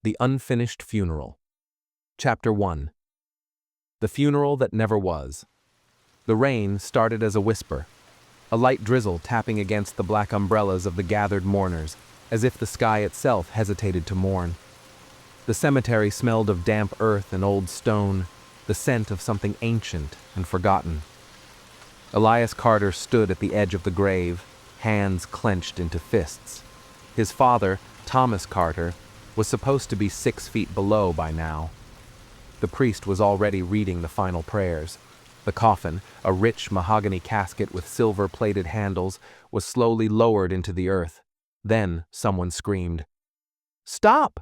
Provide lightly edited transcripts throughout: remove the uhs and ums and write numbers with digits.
The Unfinished Funeral. Chapter 1. The Funeral That Never Was. The rain started as a whisper, a light drizzle tapping against the black umbrellas of the gathered mourners, as if the sky itself hesitated to mourn. The cemetery smelled of damp earth and old stone, the scent of something ancient and forgotten. Elias Carter stood at the edge of the grave, hands clenched into fists. His father, Thomas Carter, was supposed to be 6 feet below by now. The priest was already reading the final prayers. The coffin, a rich mahogany casket with silver-plated handles, was slowly lowered into the earth. Then someone screamed, "Stop!"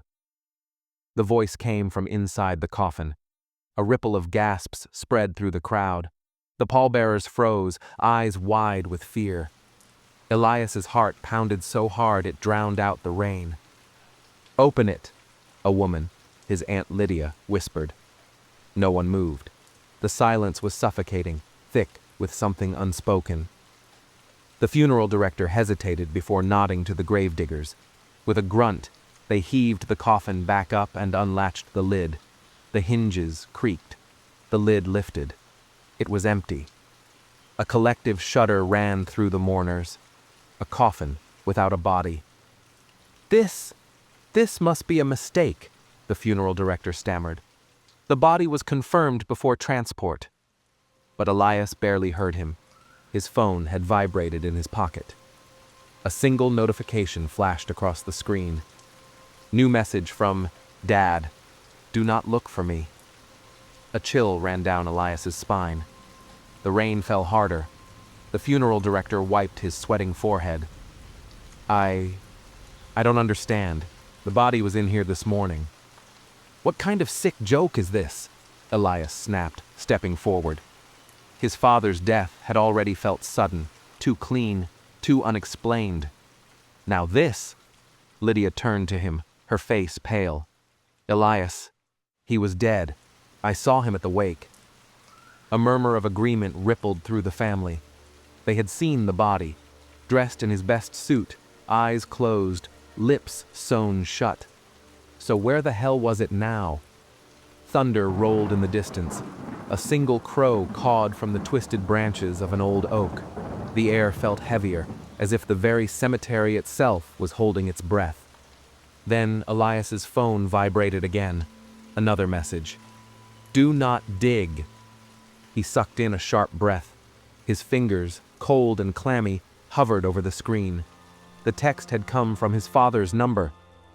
The voice came from inside the coffin. A ripple of gasps spread through the crowd. The pallbearers froze, eyes wide with fear. Elias's heart pounded so hard it drowned out the rain. "Open it," a woman, his Aunt Lydia, whispered. No one moved. The silence was suffocating, thick with something unspoken. The funeral director hesitated before nodding to the gravediggers. With a grunt, they heaved the coffin back up and unlatched the lid. The hinges creaked. The lid lifted. It was empty. A collective shudder ran through the mourners. A coffin without a body. This must be a mistake," the funeral director stammered. "The body was confirmed before transport." But Elias barely heard him. His phone had vibrated in his pocket. A single notification flashed across the screen. New message from Dad. "Do not look for me." A chill ran down Elias's spine. The rain fell harder. The funeral director wiped his sweating forehead. I don't understand. The body was in here this morning." "What kind of sick joke is this?" Elias snapped, stepping forward. His father's death had already felt sudden, too clean, too unexplained. Now this... Lydia turned to him, her face pale. "Elias, he was dead. I saw him at the wake." A murmur of agreement rippled through the family. They had seen the body, dressed in his best suit, eyes closed, lips sewn shut. So where the hell was it now? Thunder rolled in the distance. A single crow cawed from the twisted branches of an old oak. The air felt heavier, as if the very cemetery itself was holding its breath. Then Elias's phone vibrated again. Another message. "Do not dig." He sucked in a sharp breath. His fingers, cold and clammy, hovered over the screen. The text had come from his father's number,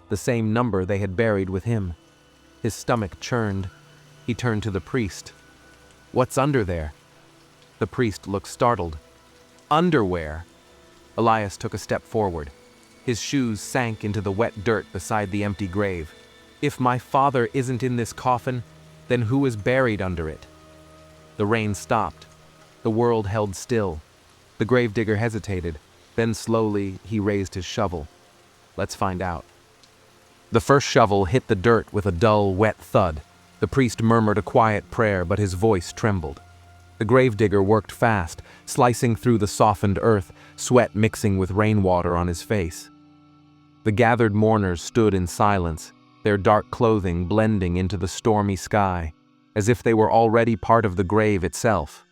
the same number they had buried with him. His stomach churned. He turned to the priest. "What's under there?" The priest looked startled. "Underwear?" Elias took a step forward. His shoes sank into the wet dirt beside the empty grave. "If my father isn't in this coffin, then who is buried under it?" The rain stopped. The world held still. The gravedigger hesitated. Then slowly he raised his shovel. "Let's find out." The first shovel hit the dirt with a dull, wet thud. The priest murmured a quiet prayer, but his voice trembled. The gravedigger worked fast, slicing through the softened earth, sweat mixing with rainwater on his face. The gathered mourners stood in silence, their dark clothing blending into the stormy sky, as if they were already part of the grave itself.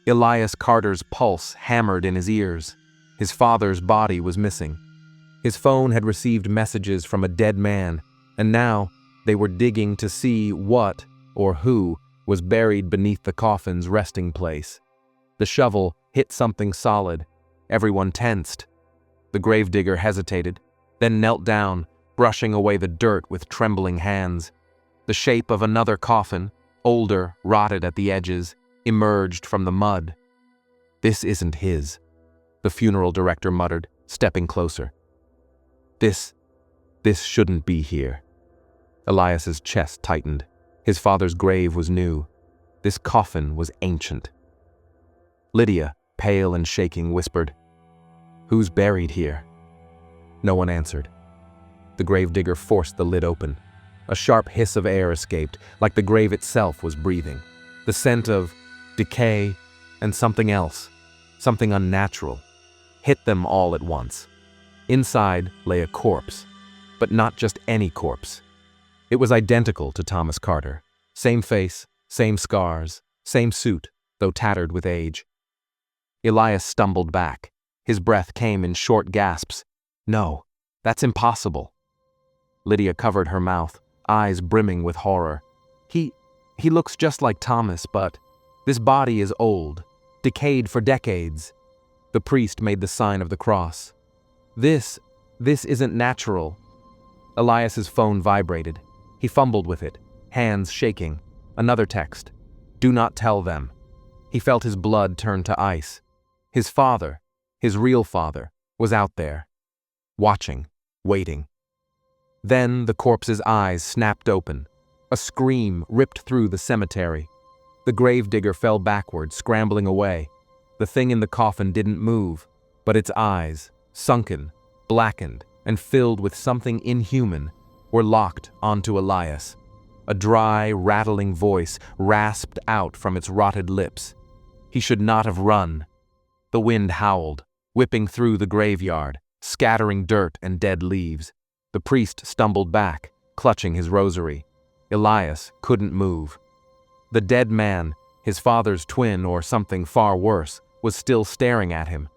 Elias Carter's pulse hammered in his ears. His father's body was missing. His phone had received messages from a dead man, and now they were digging to see what, or who, was buried beneath the coffin's resting place. The shovel hit something solid. Everyone tensed. The gravedigger hesitated, then knelt down, brushing away the dirt with trembling hands. The shape of another coffin, older, rotted at the edges, emerged from the mud. "This isn't his," the funeral director muttered, stepping closer. This shouldn't be here." Elias's chest tightened. His father's grave was new. This coffin was ancient. Lydia, pale and shaking, whispered, "Who's buried here?" No one answered. The gravedigger forced the lid open. A sharp hiss of air escaped, like the grave itself was breathing. The scent of decay and something else, something unnatural, hit them all at once. Inside lay a corpse, but not just any corpse. It was identical to Thomas Carter. Same face, same scars, same suit, though tattered with age. Elias stumbled back. His breath came in short gasps. No, that's impossible. Lydia covered her mouth, eyes brimming with horror. He looks just like Thomas, but this body is old, decayed for decades. The priest made the sign of the cross. This isn't natural. Elias's phone vibrated. He fumbled with it, hands shaking. Another text. Do not tell them. He felt his blood turn to ice. His father, his real father, was out there, watching, waiting. Then the corpse's eyes snapped open. A scream ripped through the cemetery. The gravedigger fell backward, scrambling away. The thing in the coffin didn't move, but its eyes, sunken, blackened, and filled with something inhuman, were locked onto Elias. A dry, rattling voice rasped out from its rotted lips. He should not have run. The wind howled, whipping through the graveyard, scattering dirt and dead leaves. The priest stumbled back, clutching his rosary. Elias couldn't move. The dead man, his father's twin or something far worse, was still staring at him.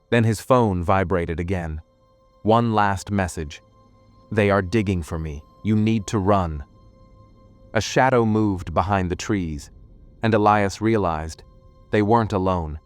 Then his phone vibrated again. One last message. They are digging for me. You need to run. A shadow moved behind the trees, and Elias realized they weren't alone.